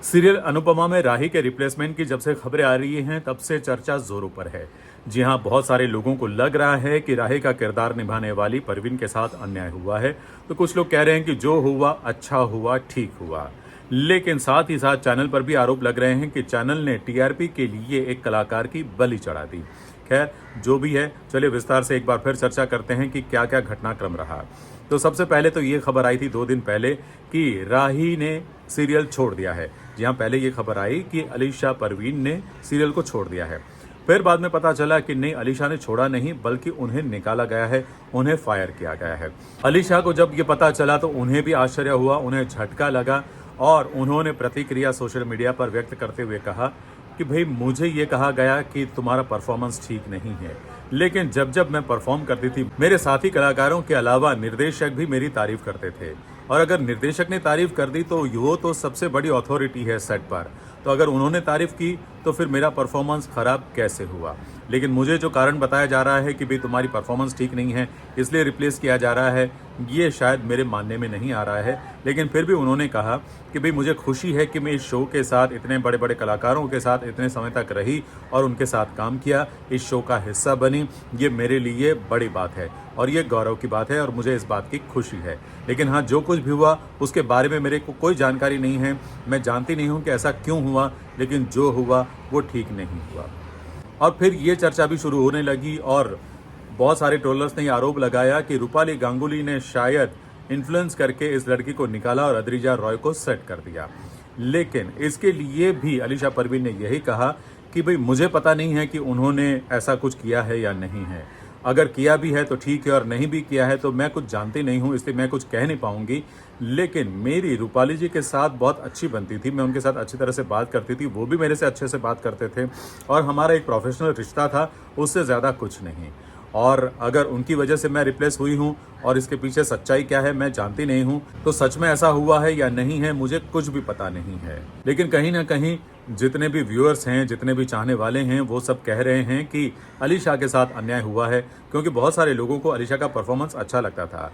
Serial Anupama में राही के replacement की जब से खबरें आ रही हैं तब से चर्चा जोरों पर है। जी हां, बहुत सारे लोगों को लग रहा है कि राही का किरदार निभाने वाली परवीन के साथ अन्याय हुआ है, तो कुछ लोग कह रहे हैं कि जो हुआ अच्छा हुआ, ठीक हुआ। लेकिन साथ ही साथ चैनल पर भी आरोप लग रहे हैं कि चैनल ने टीआरपी के लिए एक कलाकार की बलि चढ़ा दी। खैर, जो भी है, चलिए विस्तार से एक बार फिर चर्चा करते हैं कि क्या क्या घटनाक्रम रहा। तो सबसे पहले तो ये खबर आई थी 2 दिन पहले कि राही ने सीरियल छोड़ दिया है। जी हाँ, पहले ये खबर आई कि अलीशा परवीन ने सीरियल को छोड़ दिया है। फिर बाद में पता चला कि नहीं, अलीशा ने छोड़ा नहीं बल्कि उन्हें निकाला गया है, उन्हें फायर किया गया है। अलीशा को जब ये पता चला तो उन्हें भी आश्चर्य हुआ, उन्हें झटका लगा और उन्होंने प्रतिक्रिया सोशल मीडिया पर व्यक्त करते हुए कहा कि भाई, मुझे ये कहा गया कि तुम्हारा परफॉर्मेंस ठीक नहीं है, लेकिन जब जब मैं परफॉर्म करती थी मेरे साथी कलाकारों के अलावा निर्देशक भी मेरी तारीफ करते थे, और अगर निर्देशक ने तारीफ कर दी तो वो तो सबसे बड़ी अथॉरिटी है सेट पर, तो अगर उन्होंने तारीफ की तो फिर मेरा परफॉर्मेंस खराब कैसे हुआ। लेकिन मुझे जो कारण बताया जा रहा है कि भाई तुम्हारी परफॉर्मेंस ठीक नहीं है इसलिए रिप्लेस किया जा रहा है, ये शायद मेरे मानने में नहीं आ रहा है। लेकिन फिर भी उन्होंने कहा कि भाई मुझे खुशी है कि मैं इस शो के साथ इतने बड़े बड़े कलाकारों के साथ इतने समय तक रही और उनके साथ काम किया, इस शो का हिस्सा बनी, ये मेरे लिए बड़ी बात है और ये गौरव की बात है और मुझे इस बात की खुशी है। लेकिन हाँ, जो कुछ भी हुआ उसके बारे में मेरे को कोई जानकारी नहीं है, मैं जानती नहीं हूँ कि ऐसा क्यों हुआ, लेकिन जो हुआ वो ठीक नहीं हुआ। और फिर ये चर्चा भी शुरू होने लगी और बहुत सारे ट्रोलर्स ने आरोप लगाया कि रूपाली गांगुली ने शायद इन्फ्लुएंस करके इस लड़की को निकाला और अद्रिजा रॉय को सेट कर दिया। लेकिन इसके लिए भी अलीशा परवीन ने यही कहा कि भाई मुझे पता नहीं है कि उन्होंने ऐसा कुछ किया है या नहीं है, अगर किया भी है तो ठीक है और नहीं भी किया है तो मैं कुछ जानती नहीं हूँ, इसलिए मैं कुछ कह नहीं पाऊंगी। लेकिन मेरी रूपाली जी के साथ बहुत अच्छी बनती थी, मैं उनके साथ अच्छी तरह से बात करती थी, वो भी मेरे से अच्छे से बात करते थे और हमारा एक प्रोफेशनल रिश्ता था, उससे ज़्यादा कुछ नहीं। और अगर उनकी वजह से मैं रिप्लेस हुई हूँ और इसके पीछे सच्चाई क्या है मैं जानती नहीं हूँ, तो सच में ऐसा हुआ है या नहीं है मुझे कुछ भी पता नहीं है। लेकिन कहीं ना कहीं जितने भी व्यूअर्स हैं, जितने भी चाहने वाले हैं, वो सब कह रहे हैं कि अलीशा के साथ अन्याय हुआ है, क्योंकि बहुत सारे लोगों को अलीशा का परफॉर्मेंस अच्छा लगता था।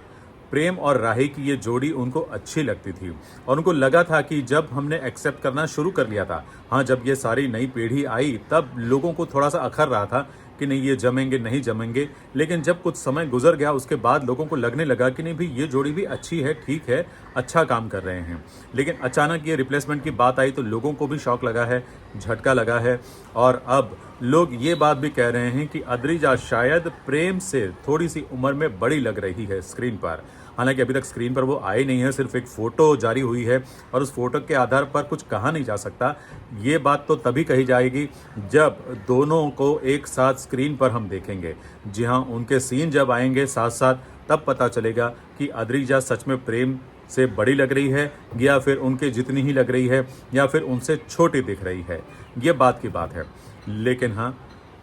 प्रेम और राही की ये जोड़ी उनको अच्छी लगती थी और उनको लगा था कि जब हमने एक्सेप्ट करना शुरू कर लिया था, हाँ, जब ये सारी नई पीढ़ी आई तब लोगों को थोड़ा सा अखर रहा था कि नहीं ये जमेंगे नहीं जमेंगे। लेकिन जब कुछ समय गुजर गया उसके बाद लोगों को लगने लगा कि नहीं भाई ये जोड़ी भी अच्छी है, ठीक है, अच्छा काम कर रहे हैं। लेकिन अचानक ये रिप्लेसमेंट की बात आई तो लोगों को भी शौक लगा है, झटका लगा है और अब लोग ये बात भी कह रहे हैं कि अद्रिजा शायद प्रेम से थोड़ी सी उम्र में बड़ी लग रही है स्क्रीन पर। हालांकि अभी तक स्क्रीन पर वो आई नहीं है, सिर्फ एक फ़ोटो जारी हुई है और उस फोटो के आधार पर कुछ कहा नहीं जा सकता। ये बात तो तभी कही जाएगी जब दोनों को एक साथ स्क्रीन पर हम देखेंगे। जी हाँ, उनके सीन जब आएंगे साथ साथ तब पता चलेगा कि अद्रिजा सच में प्रेम से बड़ी लग रही है या फिर उनके जितनी ही लग रही है या फिर उनसे छोटी दिख रही है। ये बात की बात है। लेकिन हाँ,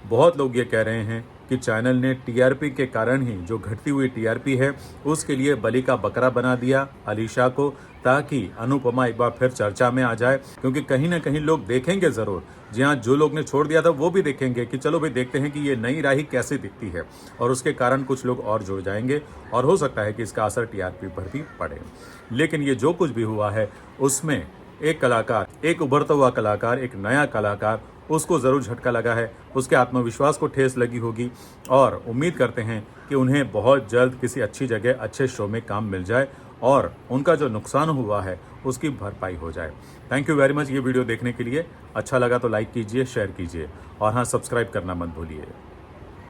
बहुत लोग ये कह रहे हैं कि चैनल ने टीआरपी के कारण ही, जो घटती हुई टीआरपी है उसके लिए बलि का बकरा बना दिया अलीशा को, ताकि अनुपमा एक बार फिर चर्चा में आ जाए। क्योंकि कहीं ना कहीं लोग देखेंगे ज़रूर। जी हाँ, जो लोग ने छोड़ दिया था वो भी देखेंगे कि चलो भाई देखते हैं कि ये नई राही कैसे दिखती है, और उसके कारण कुछ लोग और जुड़ जाएंगे और हो सकता है कि इसका असर टीआरपी पर भी पड़े। लेकिन ये जो कुछ भी हुआ है उसमें एक कलाकार, एक उभरता हुआ कलाकार, एक नया कलाकार, उसको ज़रूर झटका लगा है, उसके आत्मविश्वास को ठेस लगी होगी और उम्मीद करते हैं कि उन्हें बहुत जल्द किसी अच्छी जगह अच्छे शो में काम मिल जाए और उनका जो नुकसान हुआ है उसकी भरपाई हो जाए। थैंक यू वेरी मच ये वीडियो देखने के लिए। अच्छा लगा तो लाइक कीजिए, शेयर कीजिए और हाँ, सब्सक्राइब करना मत भूलिए।